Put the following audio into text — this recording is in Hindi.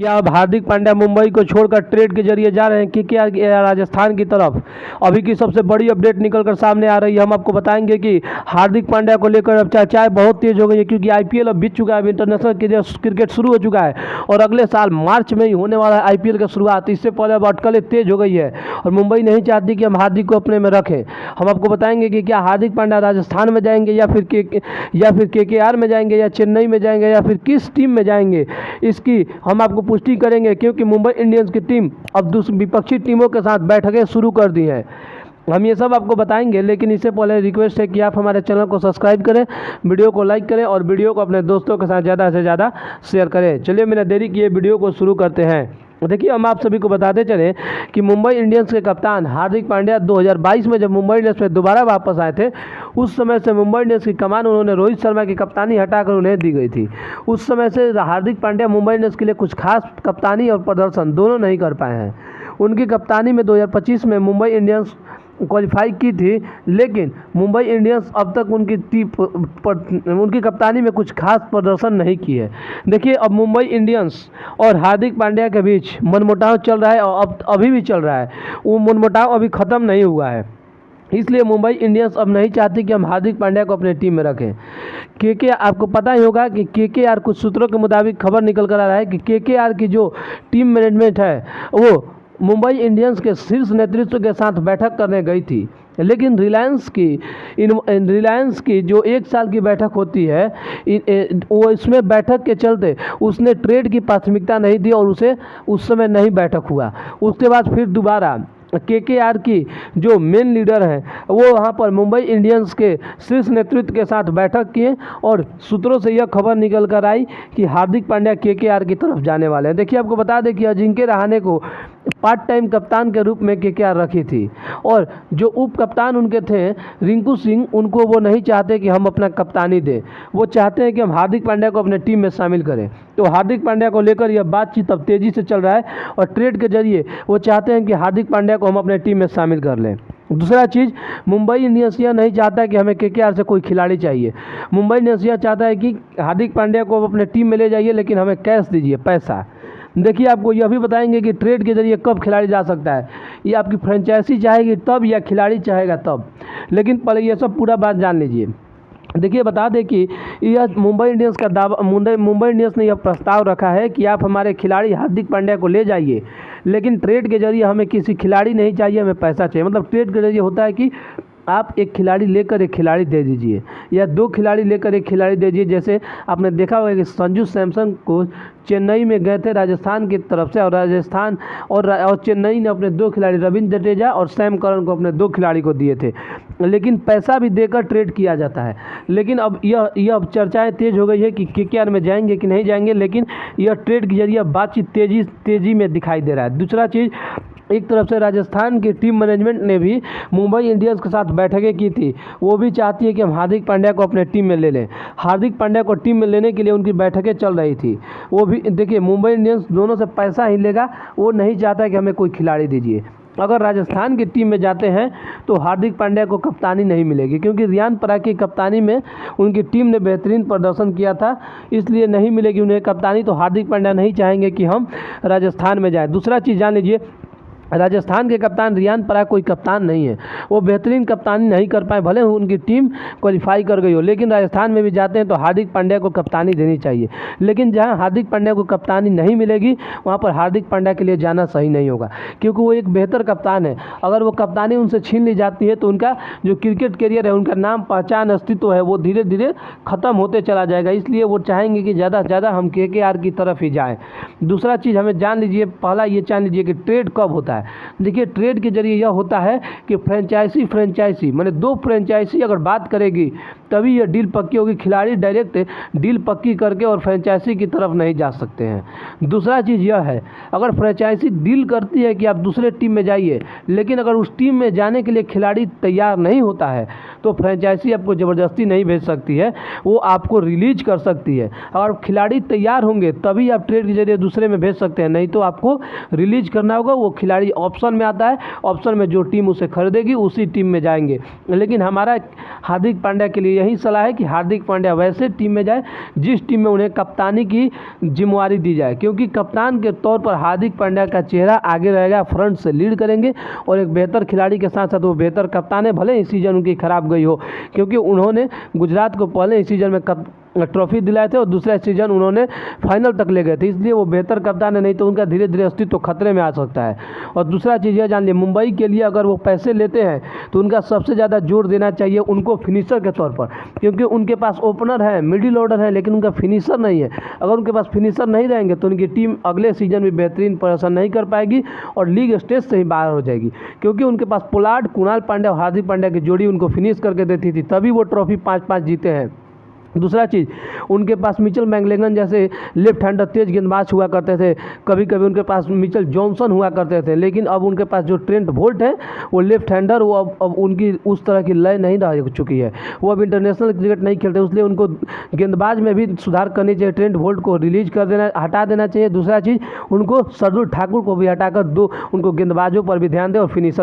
क्या अब हार्दिक पांड्या मुंबई को छोड़कर ट्रेड के जरिए जा रहे हैं केकेआर राजस्थान की तरफ? अभी की सबसे बड़ी अपडेट निकलकर सामने आ रही है। हम आपको बताएंगे कि हार्दिक पांड्या को लेकर अब चर्चाएं बहुत तेज हो गई है, क्योंकि आईपीएल अब बीत चुका है, इंटरनेशनल क्रिकेट शुरू हो चुका है और अगले साल मार्च में ही होने वाला है आईपीएल का शुरुआत। इससे पहले अब अटकलें तेज हो गई है और मुंबई नहीं चाहती कि हम हार्दिक को अपने में रखें। हम आपको बताएंगे कि क्या हार्दिक पांड्या राजस्थान में जाएंगे या फिर केकेआर में जाएंगे या चेन्नई में जाएंगे या फिर किस टीम में जाएंगे, इसकी हम आपको पुष्टि करेंगे, क्योंकि मुंबई इंडियंस की टीम अब दूसरी विपक्षी टीमों के साथ बैठकें शुरू कर दी हैं। हम ये सब आपको बताएंगे, लेकिन इससे पहले रिक्वेस्ट है कि आप हमारे चैनल को सब्सक्राइब करें, वीडियो को लाइक करें और वीडियो को अपने दोस्तों के साथ ज़्यादा से ज़्यादा शेयर करें। चलिए बिना देरी किए वीडियो को शुरू करते हैं। देखिए, हम आप सभी को बताते चलें कि मुंबई इंडियंस के कप्तान हार्दिक पांड्या 2022 में जब मुंबई इंडियंस में दोबारा वापस आए थे, उस समय से मुंबई इंडियंस की कमान उन्होंने रोहित शर्मा की कप्तानी हटाकर उन्हें दी गई थी। उस समय से हार्दिक पांड्या मुंबई इंडियंस के लिए कुछ खास कप्तानी और प्रदर्शन दोनों नहीं कर पाए हैं। उनकी कप्तानी में 2025 में मुंबई इंडियंस क्वालिफाई की थी, लेकिन मुंबई इंडियंस अब तक उनकी कप्तानी में कुछ खास प्रदर्शन नहीं की है। देखिए, अब मुंबई इंडियंस और हार्दिक पांड्या के बीच मनमुटाव चल रहा है और अब अभी भी चल रहा है। वो मनमुटाव अभी ख़त्म नहीं हुआ है, इसलिए मुंबई इंडियंस अब नहीं चाहती कि हम हार्दिक पांड्या को अपने टीम में रखें। केकेआर, आपको पता ही होगा कि केकेआर, कुछ सूत्रों के मुताबिक खबर निकल कर आ रहा है कि केकेआर की जो टीम मैनेजमेंट है वो मुंबई इंडियंस के शीर्ष नेतृत्व के साथ बैठक करने गई थी, लेकिन रिलायंस की जो 1 साल की बैठक होती है, वो इसमें बैठक के चलते उसने ट्रेड की प्राथमिकता नहीं दी और उसे उस समय नहीं बैठक हुआ। उसके बाद फिर दोबारा केकेआर की जो मेन लीडर हैं वो वहाँ पर मुंबई इंडियंस के शीर्ष नेतृत्व के साथ बैठक किए और सूत्रों से यह खबर निकल कर आई कि हार्दिक पांड्या केकेआर की तरफ जाने वाले हैं। देखिए, आपको बता दें कि अजिंक्य रहाणे को पार्ट टाइम कप्तान के रूप में केकेआर रखी थी और जो उप कप्तान उनके थे रिंकू सिंह, उनको वो नहीं चाहते कि हम अपना कप्तानी दें। वो चाहते हैं कि हम हार्दिक पांड्या को अपने टीम में शामिल करें। तो हार्दिक पांड्या को लेकर यह बातचीत अब तेज़ी से चल रहा है और ट्रेड के जरिए वो चाहते हैं कि हार्दिक पांड्या को हम अपने टीम में शामिल कर लें। दूसरा चीज़, मुंबई इंडियंस यह नहीं चाहता कि हमें केकेआर से कोई खिलाड़ी चाहिए। मुंबई इंडियंस यह चाहता है कि हार्दिक पांड्या को अपने टीम में ले जाइए, लेकिन हमें कैश दीजिए, पैसा। देखिए, आपको यह भी बताएंगे कि ट्रेड के जरिए कब खिलाड़ी जा सकता है। ये आपकी फ्रेंचाइजी चाहेगी तब या खिलाड़ी चाहेगा तब, लेकिन पहले ये सब पूरा बात जान लीजिए। देखिए, बता दें कि यह मुंबई इंडियंस का दावा, मुंबई इंडियंस ने यह प्रस्ताव रखा है कि आप हमारे खिलाड़ी हार्दिक पांड्या को ले जाइए, लेकिन ट्रेड के जरिए हमें किसी खिलाड़ी नहीं चाहिए, हमें पैसा चाहिए। मतलब ट्रेड के जरिए होता है कि आप एक खिलाड़ी लेकर एक खिलाड़ी दे दीजिए या 2 खिलाड़ी लेकर एक खिलाड़ी दे दीजिए। जैसे आपने देखा होगा कि संजू सैमसन को चेन्नई में गए थे राजस्थान की तरफ से, और राजस्थान और चेन्नई ने अपने 2 खिलाड़ी रविंद्र जडेजा और सैम करन को अपने 2 खिलाड़ी को दिए थे, लेकिन पैसा भी देकर ट्रेड किया जाता है। लेकिन अब यह चर्चाएं तेज़ हो गई है कि केकेआर में जाएंगे कि नहीं जाएंगे, लेकिन यह ट्रेड के जरिए बातचीत तेज़ी में दिखाई दे रहा है। दूसरा चीज़, एक तरफ से राजस्थान की टीम मैनेजमेंट ने भी मुंबई इंडियंस के साथ बैठकें की थी। वो भी चाहती है कि हम हार्दिक पांड्या को अपने टीम में ले लें। हार्दिक पांड्या को टीम में लेने के लिए उनकी बैठकें चल रही थी। वो भी देखिए, मुंबई इंडियंस दोनों से पैसा ही लेगा, वो नहीं चाहता कि हमें कोई खिलाड़ी दीजिए। अगर राजस्थान की टीम में जाते हैं तो हार्दिक पांड्या को कप्तानी नहीं मिलेगी, क्योंकि रियान पराग की कप्तानी में उनकी टीम ने बेहतरीन प्रदर्शन किया था, इसलिए नहीं मिलेगी उन्हें कप्तानी। तो हार्दिक पांड्या नहीं चाहेंगे कि हम राजस्थान में जाएँ। दूसरा चीज़ जान लीजिए, राजस्थान के कप्तान रियान पराग कोई कप्तान नहीं है, वो बेहतरीन कप्तानी नहीं कर पाए, भले उनकी टीम क्वालिफाई कर गई हो, लेकिन राजस्थान में भी जाते हैं तो हार्दिक पांड्या को कप्तानी देनी चाहिए। लेकिन जहां हार्दिक पांड्या को कप्तानी नहीं मिलेगी वहां पर हार्दिक पांड्या के लिए जाना सही नहीं होगा, क्योंकि वो एक बेहतर कप्तान है। अगर वो कप्तानी उनसे छीन ली जाती है तो उनका जो क्रिकेट करियर है, उनका नाम, पहचान, अस्तित्व है, वो धीरे धीरे ख़त्म होते चला जाएगा। इसलिए वो चाहेंगे कि ज़्यादा से ज़्यादा हम केकेआर की तरफ ही जाएँ। दूसरा चीज़ हमें जान लीजिए, पहला ये जान लीजिए कि ट्रेड कब होता है। देखिए, ट्रेड के जरिए यह होता है कि फ्रेंचाइजी माने 2 फ्रेंचाइजी अगर बात करेगी तभी यह डील पक्की होगी। खिलाड़ी डायरेक्ट डील पक्की करके और फ्रेंचाइजी की तरफ नहीं जा सकते हैं। दूसरा चीज़ यह है, अगर फ्रेंचाइजी डील करती है कि आप दूसरे टीम में जाइए, लेकिन अगर उस टीम में जाने के लिए खिलाड़ी तैयार नहीं होता है तो फ्रेंचाइजी आपको ज़बरदस्ती नहीं भेज सकती है, वो आपको रिलीज कर सकती है। अगर खिलाड़ी तैयार होंगे तभी आप ट्रेड के जरिए दूसरे में भेज सकते हैं, नहीं तो आपको रिलीज करना होगा। वो खिलाड़ी ऑप्शन में आता है, ऑप्शन में जो टीम उसे खरीदेगी उसी टीम में जाएंगे। लेकिन हमारा हार्दिक पांड्या के लिए यही सलाह है कि हार्दिक पांड्या वैसे टीम में जाए जिस टीम में उन्हें कप्तानी की जिम्मेवारी दी जाए, क्योंकि कप्तान के तौर पर हार्दिक पांड्या का चेहरा आगे रहेगा, फ्रंट से लीड करेंगे और एक बेहतर खिलाड़ी के साथ साथ वो बेहतर कप्तान है। भले ही सीजन उनकी खराब गई हो, क्योंकि उन्होंने गुजरात को पहले ही सीजन में ट्रॉफी दिलाए थे और दूसरा सीजन उन्होंने फाइनल तक ले गए थे, इसलिए वो बेहतर कप्तान है, नहीं तो उनका धीरे धीरे अस्तित्व खतरे में आ सकता है। और दूसरा चीज़ यह जान लीजिए, मुंबई के लिए अगर वो पैसे लेते हैं तो उनका सबसे ज़्यादा जोर देना चाहिए उनको फिनिशर के तौर पर, क्योंकि उनके पास ओपनर है, मिडिल ऑर्डर है, लेकिन उनका फिनिशर नहीं है। अगर उनके पास फिनिशर नहीं रहेंगे तो उनकी टीम अगले सीजन में बेहतरीन प्रदर्शन नहीं कर पाएगी और लीग स्टेज से ही बाहर हो जाएगी, क्योंकि उनके पास पोलार्ड, कुणाल पांड्या और हार्दिक पांड्या की जोड़ी उनको फिनिश करके देती थी, तभी वो ट्रॉफी 5-5 जीते हैं। दूसरा चीज़, उनके पास मिचेल मैकलेलन जैसे लेफ्ट हैंडर तेज गेंदबाज हुआ करते थे, कभी कभी उनके पास मिचेल जॉनसन हुआ करते थे, लेकिन अब उनके पास जो ट्रेंट बोल्ट है वो लेफ्ट हैंडर, वो अब उनकी उस तरह की लय नहीं रह चुकी है, वो अब इंटरनेशनल क्रिकेट नहीं खेलते, इसलिए उनको गेंदबाज में भी सुधार करनी चाहिए। ट्रेंट बोल्ट को रिलीज कर देना, हटा देना चाहिए। दूसरा चीज़, उनको शार्दुल ठाकुर को भी हटाकर उनको गेंदबाजों पर भी ध्यान दें और फिनिशर